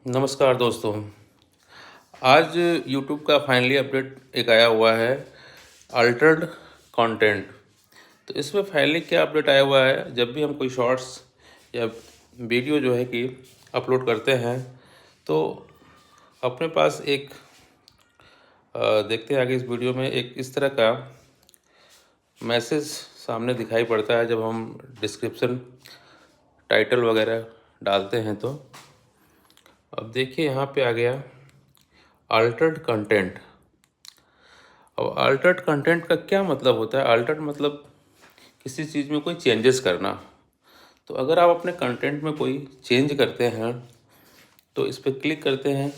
नमस्कार दोस्तों। आज YouTube का फाइनली अपडेट एक आया हुआ है, अल्टर्ड कंटेंट। तो इसमें फाइनली क्या अपडेट आया हुआ है, जब भी हम कोई शॉर्ट्स या वीडियो जो है कि अपलोड करते हैं तो अपने पास एक देखते हैं आगे इस वीडियो में एक इस तरह का मैसेज सामने दिखाई पड़ता है जब हम डिस्क्रिप्शन टाइटल वगैरह डालते हैं। तो अब देखिए यहाँ पे आ गया अल्टर्ड कंटेंट। अब अल्टर्ड कंटेंट का क्या मतलब होता है? अल्टर्ड मतलब किसी चीज़ में कोई चेंजेस करना। तो अगर आप अपने कंटेंट में कोई चेंज करते हैं तो इस पर क्लिक करते हैं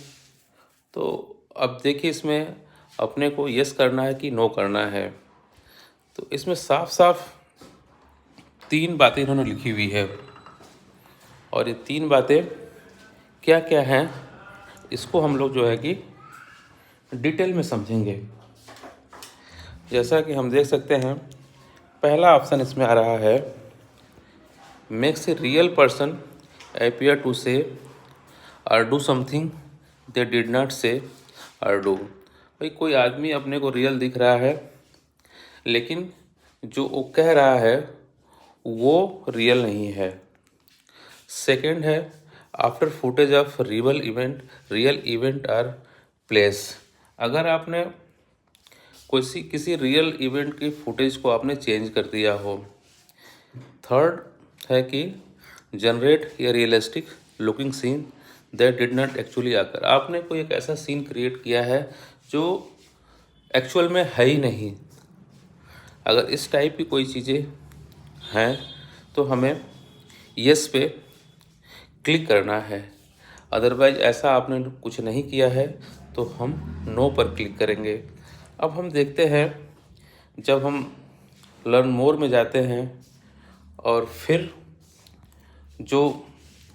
तो अब देखिए इसमें अपने को यस करना है कि नो करना है। तो इसमें साफ साफ तीन बातें इन्होंने लिखी हुई है और ये तीन बातें क्या क्या हैं इसको हम लोग जो है कि डिटेल में समझेंगे। जैसा कि हम देख सकते हैं, पहला ऑप्शन इसमें आ रहा है, makes a real person appear to say or do something they did not say or do। भाई कोई आदमी अपने को रियल दिख रहा है लेकिन जो वो कह रहा है वो रियल नहीं है। सेकंड है, after footage of real event or place. अगर आपने किसी रियल इवेंट की फुटेज को आपने चेंज कर दिया हो। थर्ड है कि generate a realistic looking seen that did not actually आकर। आपने कोई एक ऐसा सीन क्रिएट किया है जो एक्चुअल में है ही नहीं। अगर इस टाइप की कोई चीज़ें हैं तो हमें यस पे क्लिक करना है। अदरवाइज ऐसा आपने कुछ नहीं किया है तो हम नो पर क्लिक करेंगे। अब हम देखते हैं, जब हम लर्न मोर में जाते हैं और फिर जो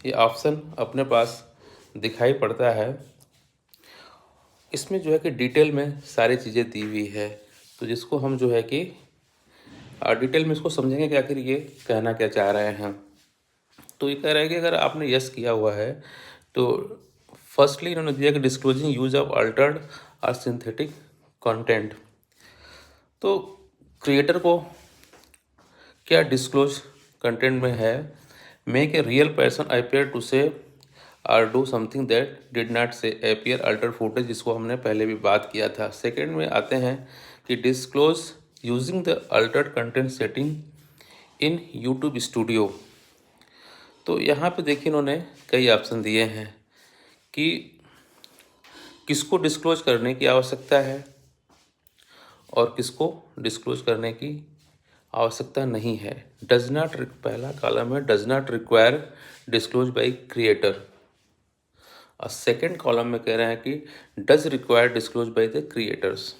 ये ऑप्शन अपने पास दिखाई पड़ता है, इसमें जो है कि डिटेल में सारी चीज़ें दी हुई है। तो जिसको हम जो है कि डिटेल में इसको समझेंगे कि आखिर ये कहना क्या चाह रहे हैं। तो ये कह रहा है कि अगर आपने यस किया हुआ है तो फर्स्टली इन्होंने दिया कि डिस्क्लोजिंग यूज ऑफ अल्टर्ड और सिंथेटिक कंटेंट। तो क्रिएटर को क्या डिस्क्लोज कंटेंट में है, make a real person appear to say और do something that did not say appear alter footage, जिसको हमने पहले भी बात किया था। सेकंड में आते हैं कि disclose using the Altered content setting in YouTube studio. तो यहाँ पे देखिए इन्होंने कई ऑप्शन दिए हैं कि किसको डिस्क्लोज करने की आवश्यकता है और किसको डिस्क्लोज करने की आवश्यकता नहीं है। डज नॉट, पहला कॉलम है does not require disclose bye creator और सेकंड कॉलम में कह रहे हैं कि does require disclose by the creators.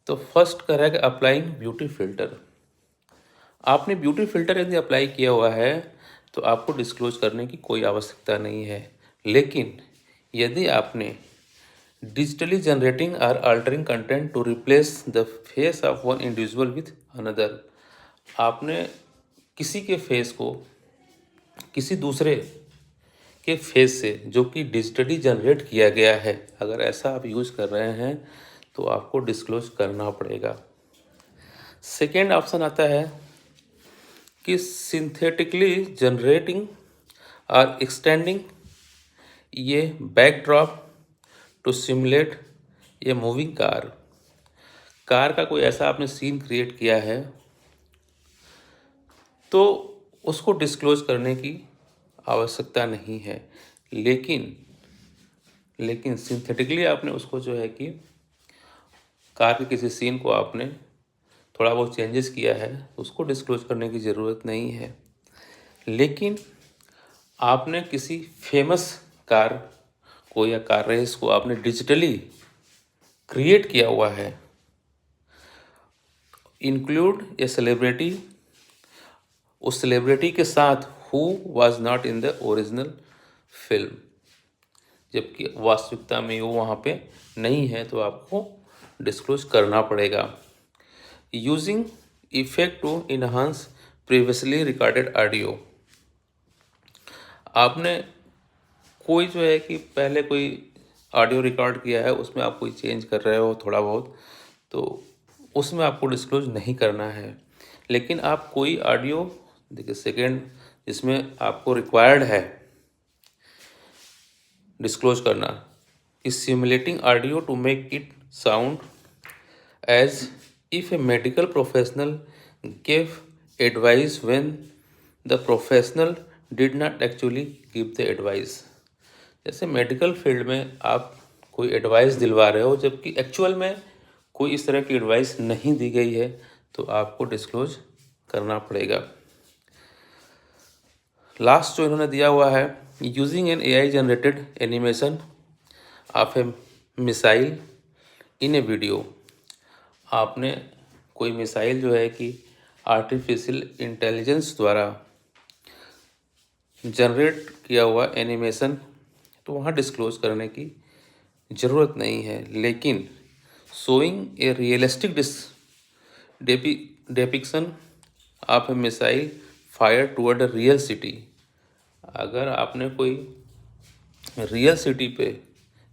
तो फर्स्ट कह रहा है कि अप्लाइंग ब्यूटी फिल्टर। आपने ब्यूटी फिल्टर यदि अप्लाई किया हुआ है तो आपको डिस्क्लोज करने की कोई आवश्यकता नहीं है। लेकिन यदि आपने डिजिटली जनरेटिंग और altering content to replace the face of one individual with another, आपने किसी के फेस को किसी दूसरे के फेस से जो कि डिजिटली जनरेट किया गया है, अगर ऐसा आप यूज़ कर रहे हैं तो आपको डिस्क्लोज करना पड़ेगा। सेकेंड ऑप्शन आता है कि सिंथेटिकली जनरेटिंग और एक्सटेंडिंग ये बैकड्रॉप टू सिमुलेट ये मूविंग कार। कार का कोई ऐसा आपने सीन क्रिएट किया है तो उसको डिस्क्लोज करने की आवश्यकता नहीं है। लेकिन सिंथेटिकली आपने उसको जो है कि कार के किसी सीन को आपने थोड़ा बहुत चेंजेस किया है, उसको डिस्क्लोज करने की ज़रूरत नहीं है। लेकिन आपने किसी फेमस कार को या कार रेस को आपने डिजिटली क्रिएट किया हुआ है, इंक्लूड ए सेलिब्रिटी, उस सेलिब्रिटी के साथ who was not in the original film, जबकि वास्तविकता में वो वहाँ पे नहीं है, तो आपको डिस्क्लोज करना पड़ेगा। Using effect to enhance previously recorded audio, आपने कोई जो है कि पहले कोई ऑडियो रिकॉर्ड किया है, उसमें आप कोई चेंज कर रहे हो थोड़ा बहुत, तो उसमें आपको डिस्क्लोज नहीं करना है। लेकिन आप कोई ऑडियो, देखिए सेकेंड, इसमें आपको रिक्वायर्ड है डिस्क्लोज करना कि simulating audio to make it sound as if a medical professional give advice when the professional did not actually give the advice. जैसे मेडिकल फील्ड में आप कोई एडवाइस दिलवा रहे हो जबकि एक्चुअल में कोई इस तरह की एडवाइस नहीं दी गई है, तो आपको डिस्क्लोज करना पड़ेगा। लास्ट जो इन्होंने दिया हुआ है, using an AI generated animation of a missile in a video. आपने कोई मिसाइल जो है कि आर्टिफिशियल इंटेलिजेंस द्वारा जनरेट किया हुआ एनिमेशन, तो वहाँ डिस्क्लोज करने की ज़रूरत नहीं है। लेकिन showing A realistic depiction of a missile fire toward a real city, अगर आपने कोई रियल सिटी पे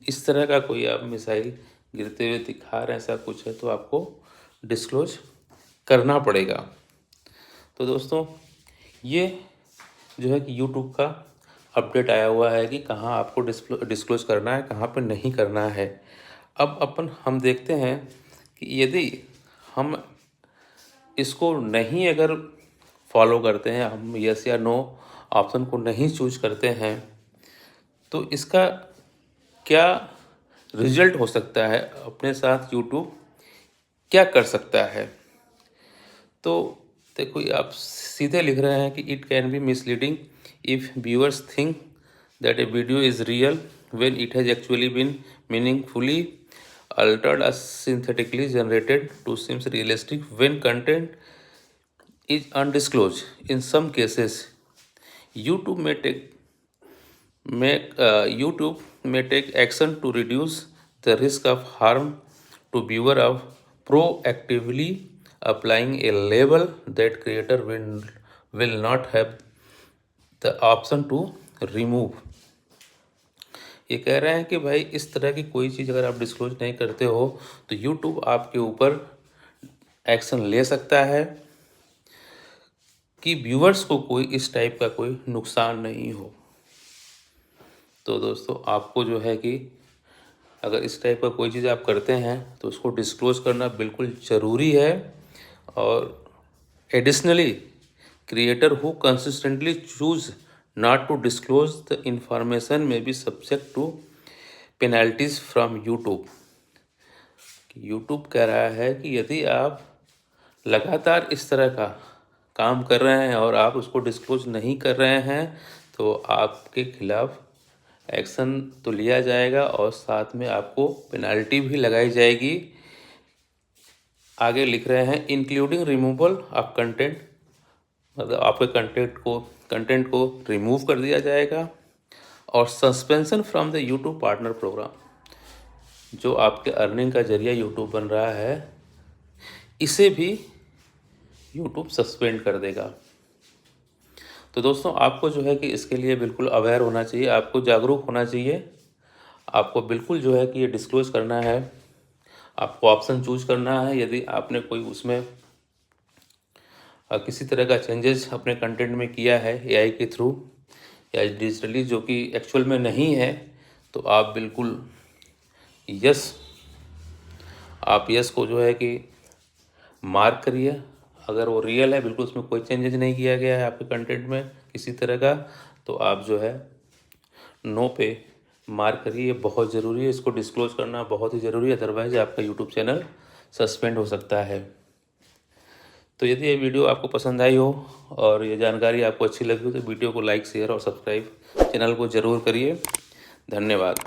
इस तरह का कोई आप मिसाइल गिरते हुए दिखा रहे हैं, ऐसा कुछ है, तो आपको डिस्क्लोज करना पड़ेगा। तो दोस्तों, ये जो है कि यूट्यूब का अपडेट आया हुआ है कि कहाँ आपको डिस्क्लोज करना है, कहाँ पे नहीं करना है। अब हम देखते हैं कि यदि हम इसको नहीं अगर फॉलो करते हैं, हम यस या नो ऑप्शन को नहीं चूज करते हैं, तो इसका क्या रिजल्ट हो सकता है, अपने साथ यूट्यूब क्या कर सकता है। तो देखो, आप सीधे लिख रहे हैं कि it can be misleading if viewers think that a video is real when it has actually been meaningfully altered or synthetically generated to seem realistic when content is undisclosed. In some cases, YouTube may take action to reduce the risk of harm to viewer of proactively applying a label that creator will not have the option to remove. ये कह रहे हैं कि भाई इस तरह की कोई चीज़ अगर आप डिस्क्लोज नहीं करते हो तो यूट्यूब आपके ऊपर एक्शन ले सकता है कि व्यूअर्स को कोई इस टाइप का कोई नुकसान नहीं हो। तो दोस्तों, आपको जो है कि अगर इस टाइप का कोई चीज़ आप करते हैं तो उसको डिस्क्लोज करना बिल्कुल ज़रूरी है। और additionally, creator who consistently choose not to disclose the information may be subject to penalties from YouTube. YouTube कह रहा है कि यदि आप लगातार इस तरह का काम कर रहे हैं और आप उसको डिस्क्लोज नहीं कर रहे हैं, तो आपके खिलाफ एक्शन तो लिया जाएगा और साथ में आपको पेनल्टी भी लगाई जाएगी। आगे लिख रहे हैं, इंक्लूडिंग रिमूवल ऑफ कंटेंट, मतलब आपके कंटेंट को रिमूव कर दिया जाएगा, और suspension from the YouTube partner program, जो आपके अर्निंग का जरिया यूट्यूब बन रहा है, इसे भी यूट्यूब सस्पेंड कर देगा। तो दोस्तों, आपको जो है कि इसके लिए बिल्कुल अवेयर होना चाहिए, आपको जागरूक होना चाहिए। आपको बिल्कुल जो है कि ये डिस्क्लोज करना है, आपको ऑप्शन चूज करना है। यदि आपने कोई उसमें किसी तरह का चेंजेस अपने कंटेंट में किया है AI के थ्रू या डिजिटली, जो कि एक्चुअल में नहीं है, तो आप बिल्कुल यस को जो है कि मार्क करिए। अगर वो रियल है, बिल्कुल उसमें कोई चेंजेस नहीं किया गया है आपके कंटेंट में किसी तरह का, तो आप जो है नो पे मार्क करिए। ये बहुत ज़रूरी है, इसको डिस्क्लोज करना बहुत ही ज़रूरी है, अदरवाइज आपका यूट्यूब चैनल सस्पेंड हो सकता है। तो यदि ये वीडियो आपको पसंद आई हो और ये जानकारी आपको अच्छी लगी हो, तो वीडियो को लाइक, शेयर और सब्सक्राइब चैनल को ज़रूर करिए। धन्यवाद।